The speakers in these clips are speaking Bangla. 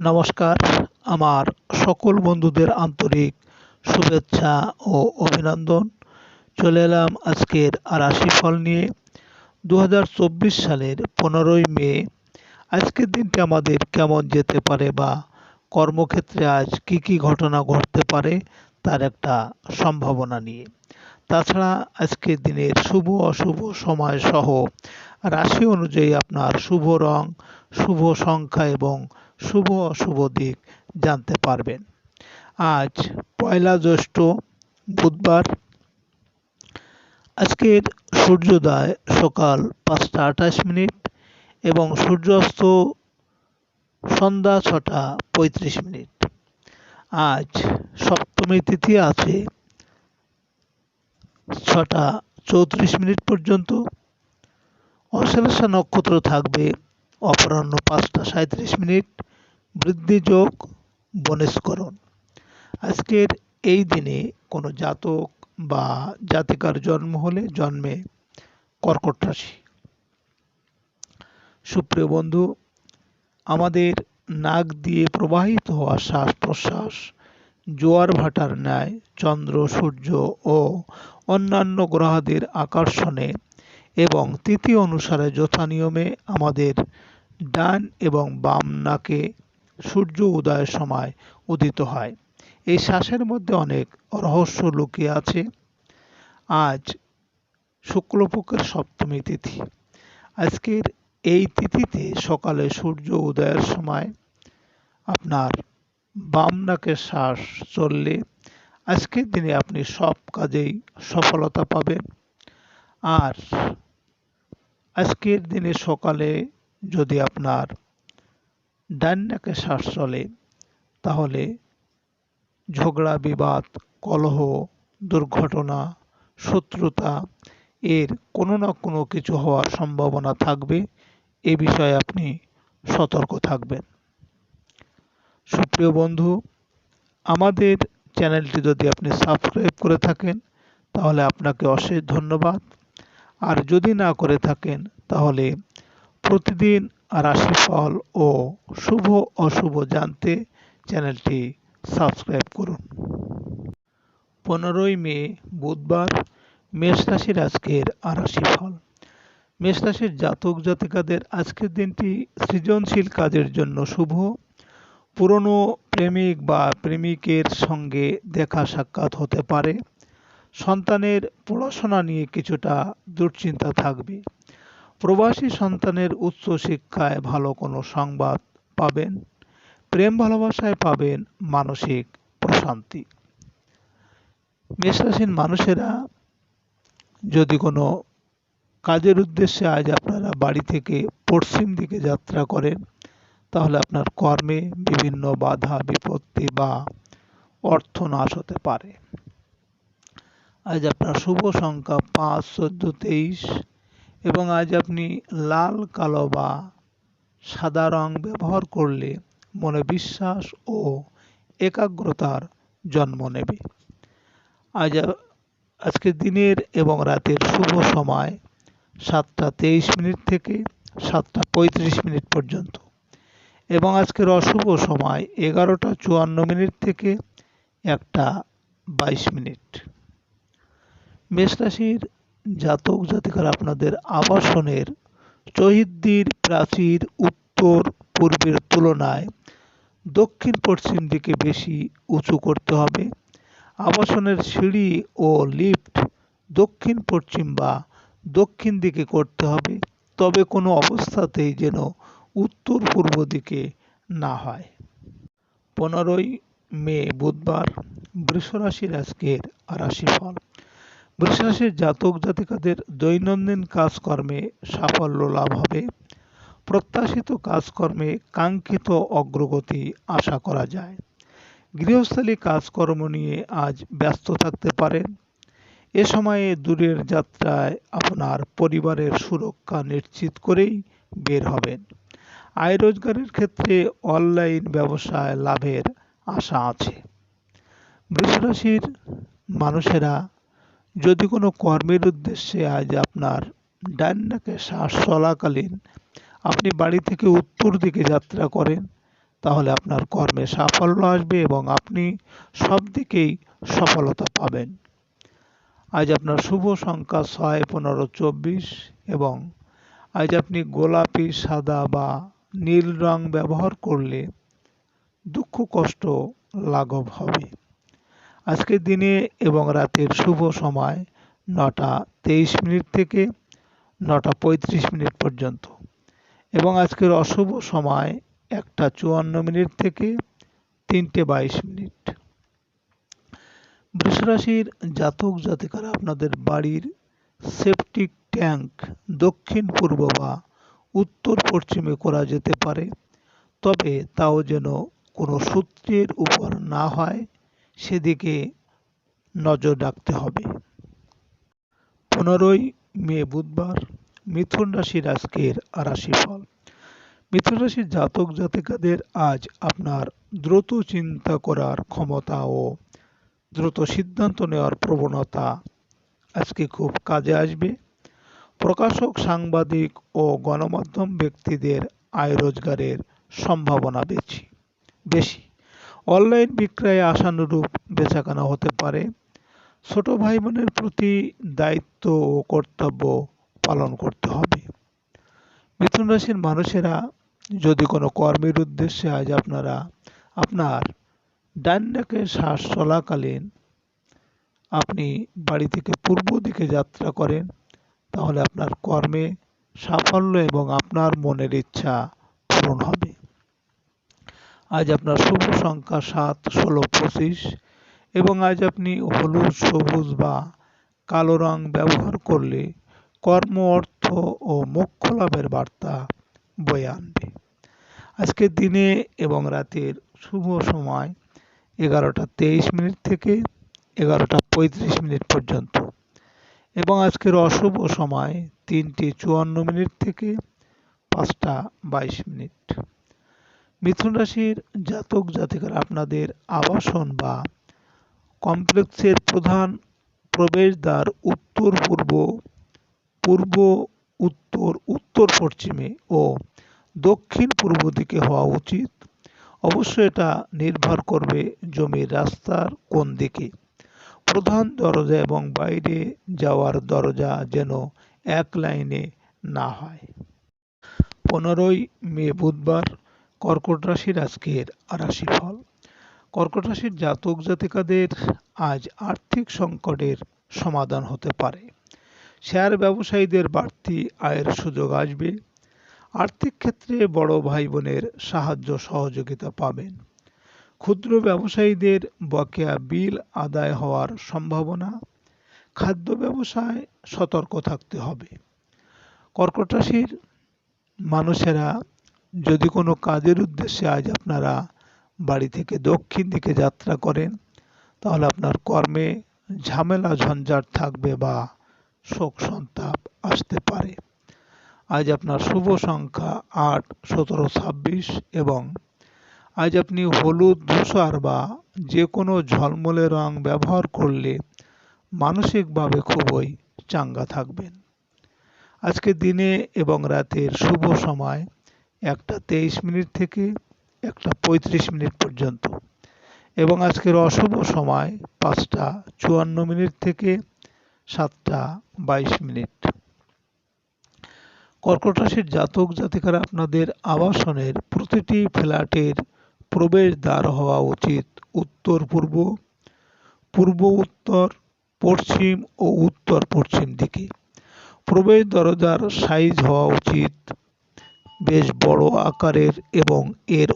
নমস্কার, আমার সকল বন্ধুদের আন্তরিক শুভেচ্ছা ও অভিনন্দন। চলে এলাম আজকের রাশিফল নিয়ে। ২০২৪ সালের ১৫ই মে। আজকের দিনটি আমাদের কেমন যেতে পারে বা কর্মক্ষেত্রে আজ কি কি ঘটনা ঘটতে পারে তার একটা সম্ভাবনা নিয়ে। তাছাড়া আজকের দিনের শুভ অশুভ সময় সহ রাশি অনুযায়ী আপনার শুভ রং, শুভ সংখ্যা এবং শুভ অশুভ দিক জানতে পারবেন। আজ পয়লা জ্যৈষ্ঠ, বুধবার। আজকের সূর্যোদয় সকাল ৫টা ২৮ এবং সূর্যাস্ত সন্ধ্যা ৬টা ৩৫। আজ সপ্তমী তিথি আছে ৬টা ৩৪ পর্যন্ত। অশ্লেষা নক্ষত্র থাকবে অপরাহ্ন ৫টা ৩৭। বৃদ্ধি যোগ, বনেশকরণ। আজকের এই দিনে কোনো জাতক বা জাতিকার জন্ম হলে জন্মে কর্কট রাশি। সুপ্রিয় বন্ধু, আমাদের নাক দিয়ে প্রবাহিত হওয়া শ্বাস প্রশ্বাস জোয়ার ভাটার ন্যায় চন্দ্র, সূর্য ও অন্যান্য গ্রহাদির আকর্ষণে এবং তিথি অনুসারে যথানিয়মে আমাদের ডান এবং বাম নাকে সূর্য উদয়ের সময় উদিত হয়। এই শ্বাসের মধ্যে অনেক রহস্য লুকিয়ে আছে। আজ শুক্লপক্ষের সপ্তমী তিথি। আজকের এই তিথিতে সকালে সূর্য উদয়ের সময় আপনার বাম নাকে শ্বাস চললে আজকের দিনে আপনি সব কাজেই সফলতা পাবেন। আর আজকের দিনে সকালে যদি আপনার ডান নাকে শ্বাস চলে তাহলে ঝগড়া, বিবাদ, কলহ, দুর্ঘটনা, শত্রুতা এর কোনো না কোনো কিছু হওয়ার সম্ভাবনা থাকবে। এ বিষয়ে আপনি সতর্ক থাকবেন। সুপ্রিয় বন্ধু, আমাদের চ্যানেলটি যদি আপনি সাবস্ক্রাইব করে থাকেন তাহলে আপনাকে অশেষ ধন্যবাদ। আর যদি না করে থাকেন তাহলে প্রতিদিন রাশিফল ও শুভ অশুভ জানতে চ্যানেলটি সাবস্ক্রাইব করুন। ১৫ই মে, বুধবার। মেষ রাশির আজকের রাশিফল। মেষ রাশির জাতক জাতিকাদের আজকের দিনটি সৃজনশীল কাজের জন্য শুভ। পুরনো প্রেমিক বা প্রেমিকের সঙ্গে দেখা সাক্ষাৎ হতে পারে। সন্তানের পড়াশোনা নিয়ে কিছুটা দুশ্চিন্তা থাকবে। প্রবাসী সন্তানের উচ্চ শিক্ষায় ভালো কোনো সংবাদ পাবেন। প্রেম ভালোবাসায় পাবেন মানসিক প্রশান্তি। মেষরাশির মানুষেরা যদি কোনো কাজের উদ্দেশ্যে আজ আপনারা বাড়ি থেকে পশ্চিম দিকে যাত্রা করেন তাহলে আপনার কর্মে বিভিন্ন বাধা বিপত্তি বা অর্থনাশ হতে পারে। আজ আপনার শুভ সংখ্যা ৫, ১৪, ২৩ এবং আজ আপনি লাল, কালো বা সাদা রং ব্যবহার করলে মনে বিশ্বাস ও একাগ্রতার জন্ম নেবে। আজকের দিনের এবং রাতের শুভ সময় ৭টা ২৩ থেকে ৭টা ৩৫ পর্যন্ত এবং আজকের অশুভ সময় ১১টা ৫৪ থেকে ১টা ২২। মেষ রাশির জাতক জাতিকারা আপনাদের আবাসনের চৌহদ্দির প্রাচীর উত্তর পূর্বের তুলনায় দক্ষিণ পশ্চিম দিকে বেশি উঁচু করতে হবে। আবাসনের সিঁড়ি ও লিফট দক্ষিণ পশ্চিম বা দক্ষিণ দিকে করতে হবে, তবে কোনো অবস্থাতেই যেন উত্তর পূর্ব দিকে না হয়। ১৫ই মে, বুধবার। বৃষ রাশির আজকের রাশিফল। বৃষ রাশির জাতক জাতিকাদের দৈনন্দিন কাজকর্মে সাফল্য লাভ হবে। প্রত্যাশিত কাজকর্মে কাঙ্ক্ষিত অগ্রগতি আশা করা যায়। গৃহস্থালী কাজকর্ম নিয়ে আজ ব্যস্ত থাকতে পারেন। এ সময়ে দূরের যাত্রায় আপনার পরিবারের সুরক্ষা নিশ্চিত করেই বের হবেন। আয় রোজগারের ক্ষেত্রে অনলাইন ব্যবসায় লাভের আশা আছে। বৃষ রাশির মানুষেরা যদি কোনো কর্মের উদ্দেশ্যে আজ আপনার ডান নাকে শ্বাস চলাকালীন আপনি বাড়ি থেকে উত্তর দিকে যাত্রা করেন তাহলে আপনার কর্মে সাফল্য আসবে এবং আপনি সব দিকেই সফলতা পাবেন। আজ আপনার শুভ সংখ্যা ৬, ১৫, ২৪ এবং আজ আপনি গোলাপি, সাদা বা নীল রং ব্যবহার করলে দুঃখ কষ্ট লাঘব হবে। আজকের দিনে এবং রাতের শুভ সময় ৯টা ২৩ মিনিট থেকে ৯টা ৩৫ মিনিট পর্যন্ত এবং আজকের অশুভ সময় ১টা ৫৪ মিনিট থেকে ৩টে ২২ মিনিট। বৃষরাশির জাতক জাতিকারা আপনাদের বাড়ির সেপটিক ট্যাঙ্ক দক্ষিণ পূর্ব বা উত্তর পশ্চিমে করা যেতে পারে, তবে তাও যেন কোনো সূত্রের উপর না হয় সেদিকে নজর রাখতে হবে। ১৫ই মে বুধবার মিথুন রাশির আজকের রাশিফল। মিথুন রাশির জাতক জাতিকাদের আজ আপনার দ্রুত চিন্তা করার ক্ষমতা ও দ্রুত সিদ্ধান্ত নেওয়ার প্রবণতা আজকে খুব কাজে আসবে। প্রকাশক, সাংবাদিক ও গণমাধ্যম ব্যক্তিদের আয় রোজগারের সম্ভাবনা বেশি। অনলাইন বিক্রয়ে আশানুরূপ বেচাকেনা হতে পারে। ছোট ভাই বোনের প্রতি দায়িত্ব ও কর্তব্য পালন করতে হবে। মিথুন রাশির মানুষেরা যদি কোনো কর্মের উদ্দেশ্যে আজ আপনার ডান দিকে শ্বাস চলাকালীন আপনি বাড়ি থেকে পূর্ব দিকে যাত্রা করেন, তাহলে আপনার কর্মে সাফল্য এবং আপনার মনের ইচ্ছা পূরণ হবে। আজ আপনার শুভ সংখ্যা ৭, ১৬, ২৫ এবং আজ আপনি হলুদ, সবুজ বা কালো রং ব্যবহার করলে কর্ম, অর্থ ও মোক্ষ লাভের বার্তা বয়ে আনবে। আজকের দিনে এবং রাতের শুভ সময় ১১টা ২৩ মিনিট থেকে ১১টা ৩৫ মিনিট পর্যন্ত এবং আজকের অশুভ সময় ৩টে ৫৪ মিনিট থেকে ৫টা ২২ মিনিট। মিথুন রাশির জাতক জাতিকারা আপনাদের আবাসন বা কমপ্লেক্সের প্রধান প্রবেশদ্বার উত্তর পূর্ব, পূর্ব উত্তর, উত্তর পশ্চিমে ও দক্ষিণ পূর্ব দিকে হওয়া উচিত। অবশ্য এটা নির্ভর করবে জমির রাস্তার কোন দিকে। প্রধান দরজা এবং বাইরে যাওয়ার দরজা যেন এক লাইনে না হয়। ১৫ই মে বুধবার কর্কট রাশির আজকের রাশিফল। কর্কট রাশির জাতক জাতিকাদের আজ আর্থিক সংকটের সমাধান হতে পারে। শেয়ার ব্যবসায়ীদের বাড়তি আয়ের সুযোগ আসবে। আর্থিক ক্ষেত্রে বড় ভাই বোনের সাহায্য সহযোগিতা পাবেন। ক্ষুদ্র ব্যবসায়ীদের বকেয়া বিল আদায় হওয়ার সম্ভাবনা। খাদ্য ব্যবসায় সতর্ক থাকতে হবে। কর্কট রাশির মানুষেরা যদি কোনো কাজের উদ্দেশ্যে আজ আপনারা বাড়ি থেকে দক্ষিণ দিকে যাত্রা করেন, তাহলে আপনার কর্মে ঝামেলা ঝঞ্ঝাট থাকবে বা শোক সন্তাপ আসতে পারে। আজ আপনার শুভ সংখ্যা ৮, ১৭, ২৬ এবং আজ আপনি হলুদ, ধূসর বা যে কোনো ঝলমলে রং ব্যবহার করলে মানসিকভাবে খুবই চাঙ্গা থাকবেন। আজকে দিনে এবং রাতের শুভ সময় ১টা ২৩ মিনিট থেকে ১টা ৩৫ মিনিট পর্যন্ত এবং আজকের অশুভ সময় ৫টা ৫৪ মিনিট থেকে ৭টা ২২ মিনিট। কর্কট রাশির জাতক জাতিকারা আপনাদের আবাসনের প্রতিটি ফ্ল্যাটের প্রবেশদ্বার হওয়া উচিত উত্তর পূর্ব, পূর্ব উত্তর, পশ্চিম ও উত্তর পশ্চিম দিকে। প্রবেশ দরজার সাইজ হওয়া উচিত বেশ বড় আকারের এবং এর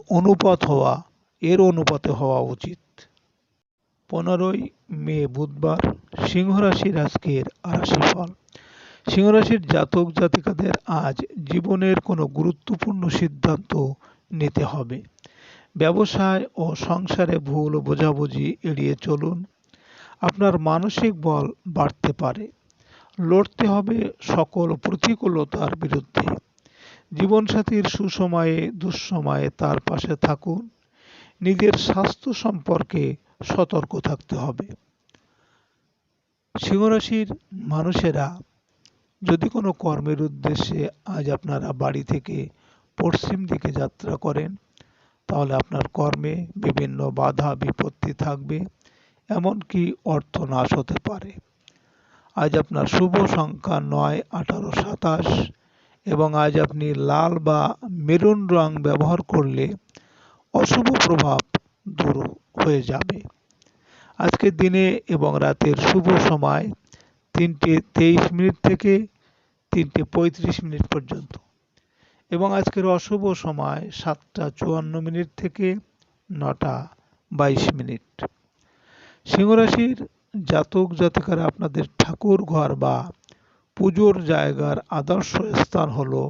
অনুপাতে হওয়া উচিত। ১৫ই মে বুধবার সিংহ রাশির আজকের রাশিফল। সিংহ রাশির জাতক জাতিকাদের আজ জীবনের কোনো গুরুত্বপূর্ণ সিদ্ধান্ত নিতে হবে। ব্যবসায় ও সংসারে ভুল বোঝাবুঝি এড়িয়ে চলুন। আপনার মানসিক বল বাড়তে পারে। লড়তে হবে সকল প্রতিকূলতার বিরুদ্ধে। জীবনসাথীর সুসময়ে দুঃসময়ে তার পাশে থাকুন। নিজের স্বাস্থ্য সম্পর্কে সতর্ক থাকতে হবে। সিংহ রাশির মানুষেরা যদি কোনো কর্মের উদ্দেশ্যে আজ আপনারা বাড়ি থেকে পশ্চিম দিকে যাত্রা করেন, তাহলে আপনার কর্মে বিভিন্ন বাধা বিপত্তি থাকবে, এমনকি অর্থনাশ হতে পারে। আজ আপনার শুভ সংখ্যা ৯, ১৮, ২৭ এবং আজ আপনি লাল বা মেরুন রং ব্যবহার করলে অশুভ প্রভাব দূর হয়ে যাবে। আজকের দিনে এবং রাতের শুভ সময় ৩:২৩ থেকে ৩:৩৫ পর্যন্ত এবং আজকের অশুভ সময় ৭:৫৪ থেকে ৯:২২। সিংহ রাশির জাতক জাতিকারা আপনাদের ঠাকুর ঘর বা পুজোর জায়গার আদর্শ স্থান হলো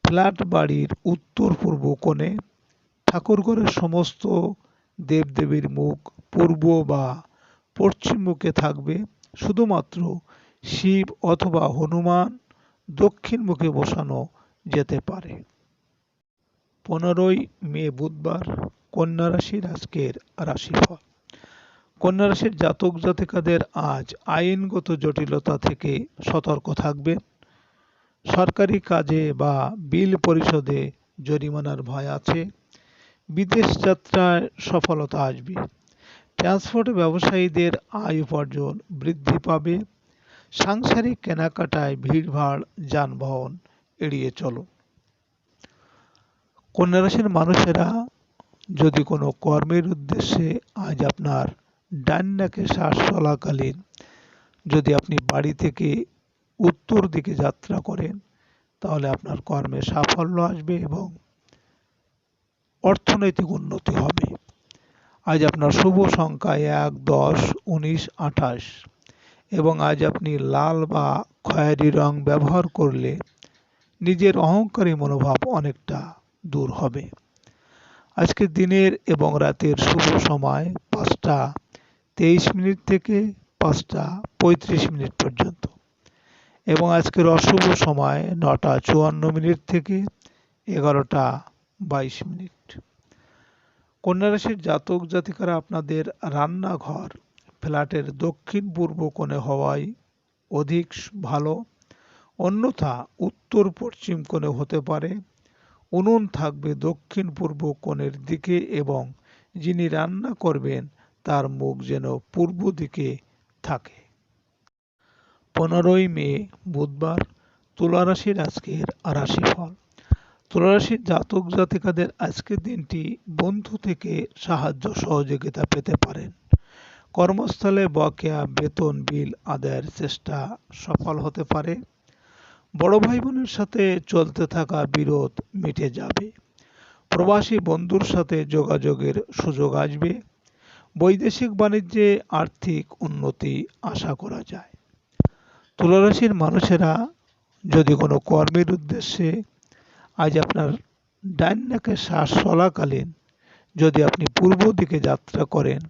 ফ্ল্যাট বাড়ির উত্তর পূর্ব কোণে। ঠাকুরঘরের সমস্ত দেবদেবীর মুখ পূর্ব বা পশ্চিম মুখে থাকবে, শুধুমাত্র শিব অথবা হনুমান দক্ষিণ মুখে বসানো যেতে পারে। 15ই মে বুধবার, কন্যা রাশির আজকের রাশিফল। কন্যা রাশির জাতক জাতিকাদের আজ আইনগত জটিলতা থেকে সতর্ক থাকবেন। সরকারি কাজে বা বিল পরিশোধে জরিমানার ভয় আছে। বিদেশ যাত্রায় সফলতা আসবে। ট্রান্সপোর্ট ব্যবসায়ীদের আয় উপার্জন বৃদ্ধি পাবে। সাংসারিক কেনাকাটায় ভিড়ভাড় যানবাহন এড়িয়ে চলুন। কন্যা রাশির মানুষেরা যদি কোনো কর্মের উদ্দেশ্যে আজ আপনার ডান নাকে শ্বাস চলাকালীন যদি আপনি বাড়ি থেকে উত্তর দিকে যাত্রা করেন, তাহলে আপনার কর্মে সাফল্য আসবে এবং অর্থনৈতিক উন্নতি হবে। আজ আপনার শুভ সংখ্যা ১, ১০, ১৯, ২৮ এবং আজ আপনি লাল বা খয়েরি রং ব্যবহার করলে নিজের অহংকারী মনোভাব অনেকটা দূর হবে। আজকের দিনের এবং রাতের শুভ সময় ৫:২৩ থেকে ৫:৩৫ পর্যন্ত এবং আজকের অশুভ সময় ৯:৫৪ থেকে ১১:২২। কন্যা রাশির জাতক জাতিকারা আপনাদের রান্নাঘর ফ্ল্যাটের দক্ষিণ পূর্ব কোণে হওয়ায় অধিক ভালো, অন্যথা উত্তর পশ্চিম কোণে হতে পারে। উনুন থাকবে দক্ষিণ পূর্ব কোণের দিকে এবং যিনি রান্না করবেন তার মুখ যেন পূর্ব দিকে থাকে। 15ই মে বুধবার, তুলা রাশির আজকের রাশিফল। তুলা রাশির জাতক জাতিকাদের আজকের দিনটি বন্ধু থেকে সাহায্য সহযোগিতা পেতে পারেন। কর্মস্থলে বকেয়া বেতন বিল আদায়ের চেষ্টা সফল হতে পারে। বড় ভাই বোনের সাথে চলতে থাকা বিরোধ মিটে যাবে। প্রবাসী বন্ধুর সাথে যোগাযোগের সুযোগ আসবে। বৈদেশিক বাণিজ্যে আর্থিক উন্নতি আশা করা যায়। তুলা রাশির মানুষেরা যদি কোনো কর্মের উদ্দেশ্যে আজ আপনার ডান নাকে শ্বাস চলাকালীন যদি আপনি পূর্ব দিকে যাত্রা করেন,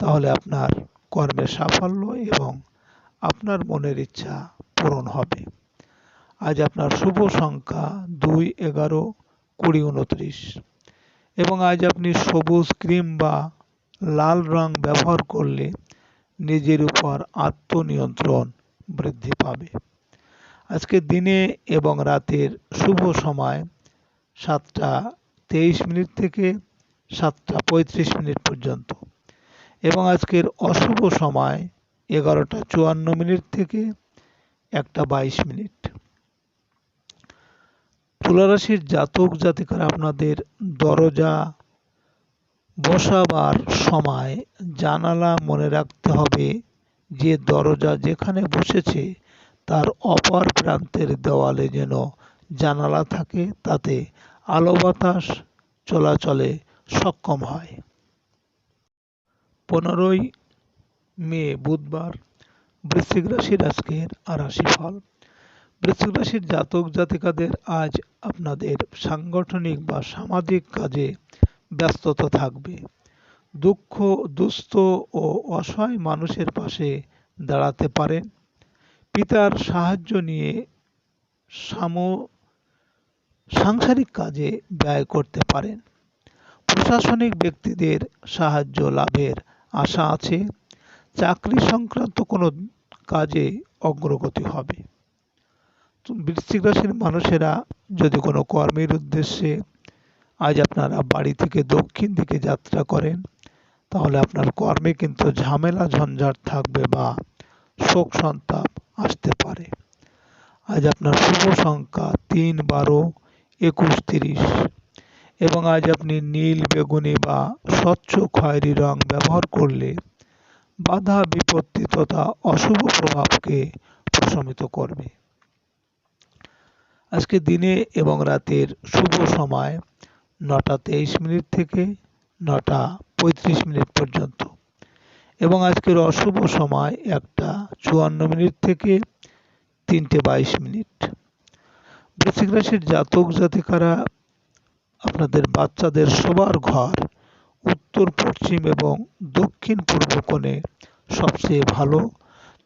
তাহলে আপনার কর্মে সাফল্য এবং আপনার মনের ইচ্ছা পূরণ হবে। আজ আপনার শুভ সংখ্যা ২, ১১, ২০, ২৯ এবং আজ আপনি সবুজ ক্রিম বা লাল রং ব্যবহার করলে নিজের উপর আত্মনিয়ন্ত্রণ বৃদ্ধি পাবে। আজকের দিনে এবং রাতের শুভ সময় ৭:২৩ থেকে ৭:৩৫ পর্যন্ত এবং আজকের অশুভ সময় ১১:৫৪ থেকে ১:২২। তুলা রাশির জাতক জাতিকারা আপনাদের দরজা বসাবার সময় জানালা মনে রাখতে হবে যে দরজা যেখানে বসেছে তার অপর প্রান্তের দেওয়ালে যেন জানালা থাকে, তাতে আলো বাতাস চলাচলে সক্ষম হয়। 15ই মে বুধবার, বৃশ্চিক রাশির আজকের রাশিফল। বৃশ্চিক রাশির জাতক জাতিকাদের আজ আপনাদের সাংগঠনিক বা সামাজিক কাজে ব্যস্ততা থাকবে। দুস্থ ও অসহায় মানুষের পাশে দাঁড়াতে পারেন। পিতার সাহায্য নিয়ে সাংসারিক কাজে ব্যয় করতে পারেন। প্রশাসনিক ব্যক্তিদের সাহায্য লাভের আশা আছে। চাকরি সংক্রান্ত কোনো কাজে অগ্রগতি হবে। বৃশ্চিক রাশির মানুষেরা যদি কোনো কর্মের উদ্দেশ্যে আজ আপনারা বাড়ি থেকে দক্ষিণ দিকে যাত্রা করেন, তাহলে আপনার কর্মে কিন্তু ঝামেলা ঝঞ্ঝাট থাকবে বা শোক সন্তাপ আসতে পারে। আজ আপনার শুভ সংখ্যা ৩, ১২, ২১, ৩০ এবং আজ আপনি নীল, বেগুনি বা স্বচ্ছ খয়েরি রং ব্যবহার করলে বাধা বিপত্তি তথা অশুভ প্রভাবকে প্রশমিত করবে। আজকে দিনে এবং রাতের শুভ সময় ৯টা ২৩ থেকে ৯টা ৩৫ পর্যন্ত এবং আজকের অশুভ সময় ১টা ৫৪ থেকে ৩টে ২২। বৃশ্চিক রাশির জাতক জাতিকারা আপনাদের বাচ্চাদের শোবার ঘর উত্তর পশ্চিম এবং দক্ষিণ পূর্ব কোণে সবচেয়ে ভালো,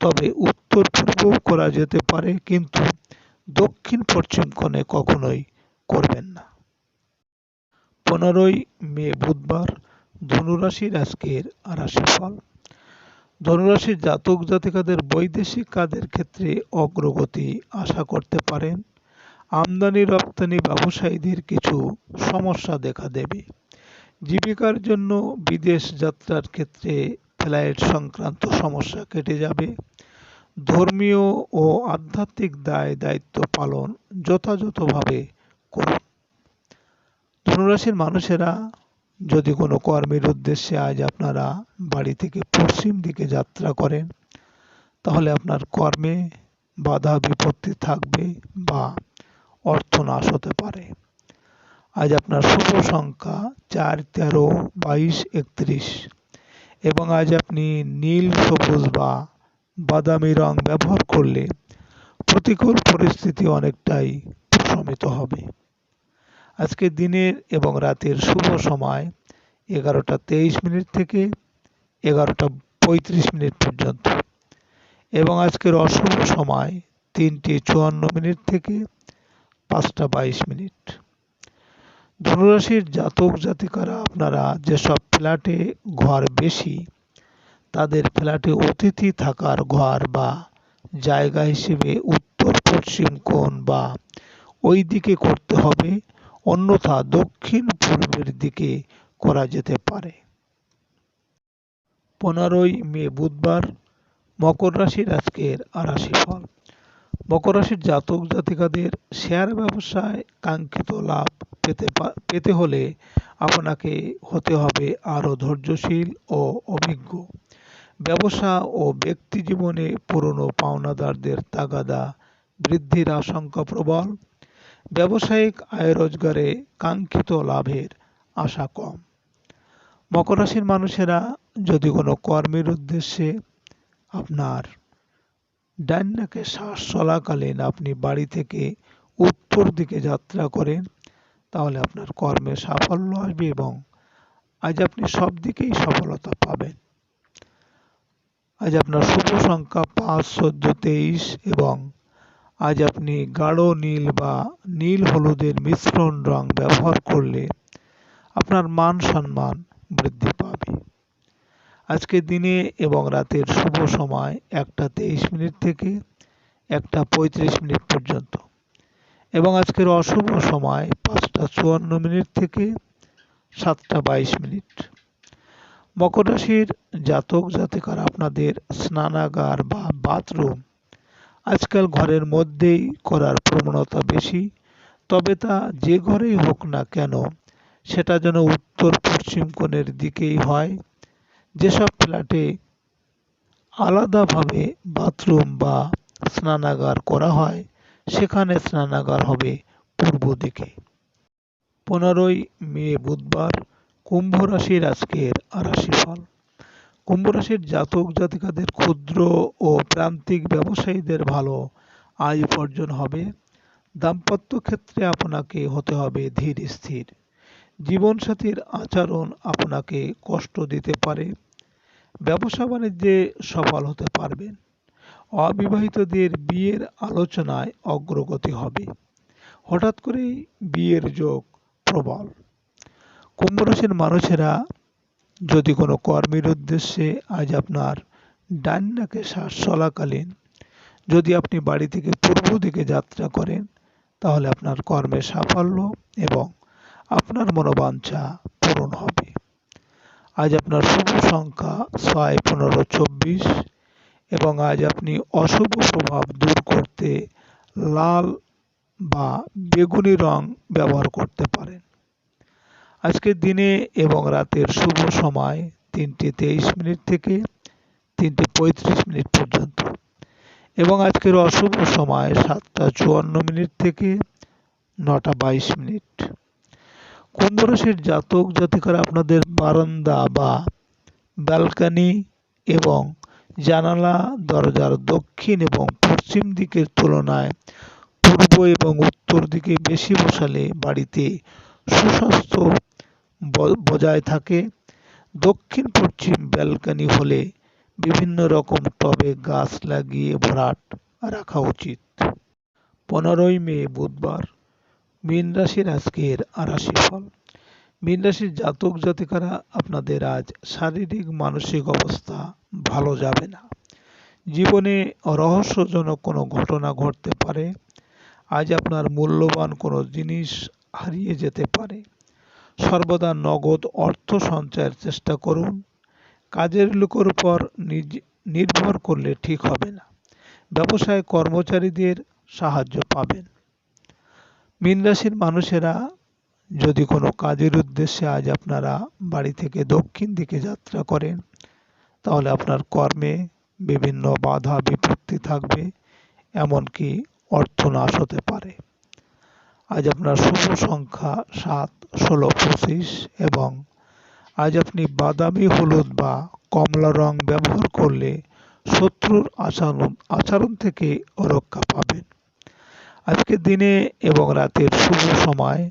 তবে উত্তর পূর্বও করা যেতে পারে, কিন্তু দক্ষিণ পশ্চিম কোণে কখনোই করবেন না। ১৫ই মে বুধবার, ধনুরাশির আজকের রাশিফল। ধনুরাশির জাতক জাতিকাদের বৈদেশিক কাজের ক্ষেত্রে অগ্রগতি আশা করতে পারেন। আমদানি রপ্তানি ব্যবসায়ীদের কিছু সমস্যা দেখা দেবে। জীবিকার জন্য বিদেশ যাত্রার ক্ষেত্রে ফ্লাইট সংক্রান্ত সমস্যা কেটে যাবে। ধর্মীয় ও আধ্যাত্মিক দায় দায়িত্ব পালন যথাযথভাবে করুন। ধনুরাশির মানুষেরা যদি কোনো কর্মের উদ্দেশ্যে আজ আপনারা বাড়ি থেকে পশ্চিম দিকে যাত্রা করেন, তাহলে আপনার কর্মে বাধা বিপত্তি থাকবে বা অর্থনাশ হতে পারে। আজ আপনার শুভ সংখ্যা ৪, ১৩, ২২, ৩১ এবং আজ আপনি নীল, সবুজ বা বাদামি রং ব্যবহার করলে প্রতিকূল পরিস্থিতি অনেকটাই প্রশমিত হবে। আজকে দিনের এবং রাতের শুভ সময় ১১টা ২৩ থেকে ১১টা ৩৫ পর্যন্ত এবং আজকের অশুভ সময় ৩টে ৫৪ থেকে ৫টা ২২। ধনুরাশির জাতক জাতিকারা আপনারা যেসব ফ্ল্যাটে ঘর বেশি, তাদের ফ্ল্যাটে অতিথি থাকার ঘর বা জায়গা হিসেবে উত্তর পশ্চিম কোণ বা ওই দিকে করতে হবে, অন্যথা দক্ষিণ পূর্বের দিকে করা যেতে পারে। ১৫ই মে বুধবার, মকর রাশির আজকের রাশিফল। মকর রাশির জাতক জাতিকাদের শেয়ার ব্যবসায় কাঙ্ক্ষিত লাভ পেতে হলে আপনাকে হতে হবে আরও ধৈর্যশীল ও অভিজ্ঞ। ব্যবসা ও ব্যক্তি জীবনে পুরনো পাওনাদারদের তাগাদা বৃদ্ধির আশঙ্কা প্রবল। ব্যবসায়িক আয় রোজগারে কাঙ্ক্ষিত লাভের আশা কম। মকর রাশির মানুষেরা যদি কোনো কর্মের উদ্দেশ্যে আপনার ডান নাকে শ্বাস চলাকালীন আপনি বাড়ি থেকে উত্তর দিকে যাত্রা করেন, তাহলে আপনার কর্মে সাফল্য আসবে এবং আজ আপনি সব দিকেই সফলতা পাবেন। আজ আপনার শুভ সংখ্যা ৫, ১৪, ২৩ এবং আজ আপনি গাঢ় নীল বা নীল হলুদের মিশ্রণ রং ব্যবহার করলে আপনার মান সম্মান বৃদ্ধি পাবে। আজকে দিনে এবং রাতের শুভ সময় ১টা ২৩ থেকে ১টা ৩৫ পর্যন্ত এবং আজকের অশুভ সময় ৫টা ৫৪ থেকে ৭টা ২২। মকর রাশির জাতক জাতিকারা আপনাদের স্নানাগার বা বাথরুম আজকাল ঘরের মধ্যেই করার প্রবণতা বেশি, তবে তা যে ঘরেই হোক না কেন সেটা যেন উত্তর পশ্চিম কোণের দিকেই হয়। যেসব ফ্ল্যাটে আলাদাভাবে বাথরুম বা স্নানাগার করা হয়, সেখানে স্নানাগার হবে পূর্ব দিকে। ১৫ই মে বুধবার, কুম্ভ রাশির আজকের রাশিফল। কুম্ভ রাশির জাতক জাতিকাদের ক্ষুদ্র ও প্রান্তিক ব্যবসায়ীদের ভালো আয় উপার্জন হবে। দাম্পত্য ক্ষেত্রে আপনাকে হতে হবে ধীর স্থির। জীবনসাথীর আচরণ আপনাকে কষ্ট দিতে পারে। ব্যবসা বাণিজ্যে সফল হতে পারবেন। অবিবাহিতদের বিয়ের আলোচনায় অগ্রগতি হবে। হঠাৎ করেই বিয়ের যোগ প্রবল। কুম্ভ রাশির মানুষেরা যদি কোনো কর্মের উদ্দেশ্যে আজ আপনার ডান নাকে শ্বাস চলাকালীন যদি আপনি বাড়ি থেকে পূর্ব দিকে যাত্রা করেন, তাহলে আপনার কর্মে সাফল্য এবং আপনার মনোবাঞ্ছা পূরণ হবে। আজ আপনার শুভ সংখ্যা 6, 15, 24 এবং আজ আপনি অশুভ প্রভাব দূর করতে লাল বা বেগুনি রং ব্যবহার করতে পারেন। আজকের দিনে এবং রাতের শুভ সময় 3:23 থেকে 3:35 পর্যন্ত এবং আজকের অশুভ সময় 7:54 থেকে 9:22। কুম্ভ রাশির জাতক জাতিকারা আপনাদের বারান্দা বা ব্যালকনি এবং জানালা দরজার দক্ষিণ এবং পশ্চিম দিকের তুলনায় পূর্ব এবং উত্তর দিকে বেশি বসালে বাড়িতে সুস্বাস্থ্য বজায় থাকে। দক্ষিণ পশ্চিম ব্যালকনি হলে বিভিন্ন রকম টবে গাছ লাগিয়ে ভরাট রাখা উচিত। 15ই মে বুধবার, মীন রাশির আজকের রাশিফল। মীন রাশির জাতক জাতিকারা আপনাদের আজ শারীরিক মানসিক অবস্থা ভালো যাবে না। জীবনে রহস্যজনক কোনো ঘটনা ঘটতে পারে। আজ আপনার মূল্যবান কোনো জিনিস হারিয়ে যেতে পারে। সর্বদা নগদ অর্থ সঞ্চয়ের চেষ্টা করুন। কাজের লোকের উপর নির্ভর করলে ঠিক হবে না। ব্যবসায় কর্মচারীদের সাহায্য পাবেন। মীন রাশির মানুষেরা যদি কোনো কাজের উদ্দেশ্যে আজ আপনারা বাড়ি থেকে দক্ষিণ দিকে যাত্রা করেন, তাহলে আপনার কর্মে বিভিন্ন বাধা বিপত্তি থাকবে, এমনকি অর্থনাশ হতে পারে। আজ আপনার শুভ সংখ্যা 7, 16, 25 এবং আজ আপনি বাদামি, হলুদ বা কমলা রং ব্যবহার করলে শত্রুর আচরণ থেকে রক্ষা পাবেন। আজকের দিনে এবং রাতের শুভ সময়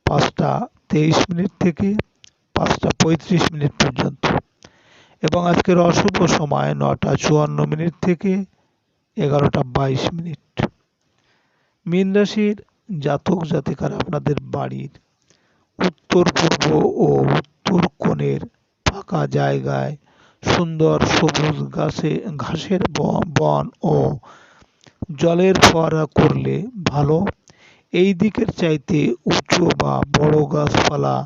5:23 থেকে 5:35 পর্যন্ত এবং আজকের অশুভ সময় 9:54 থেকে 11:22। মীন রাশির জাতক জাতিকারা আপনাদের বাড়ির উত্তর পূর্ব ও উত্তর কোণের ফাঁকা জায়গায় সুন্দর সবুজ ঘাসের বন ও জলের ফোয়ারা করলে ভালো। এই দিকের চাইতে উঁচু বা বড় গাছপালা,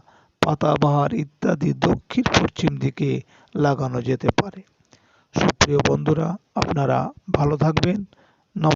পাতাবাহার ইত্যাদি দক্ষিণ পশ্চিম দিকে লাগানো যেতে পারে। সুপ্রিয় বন্ধুরা, আপনারা ভালো থাকবেন,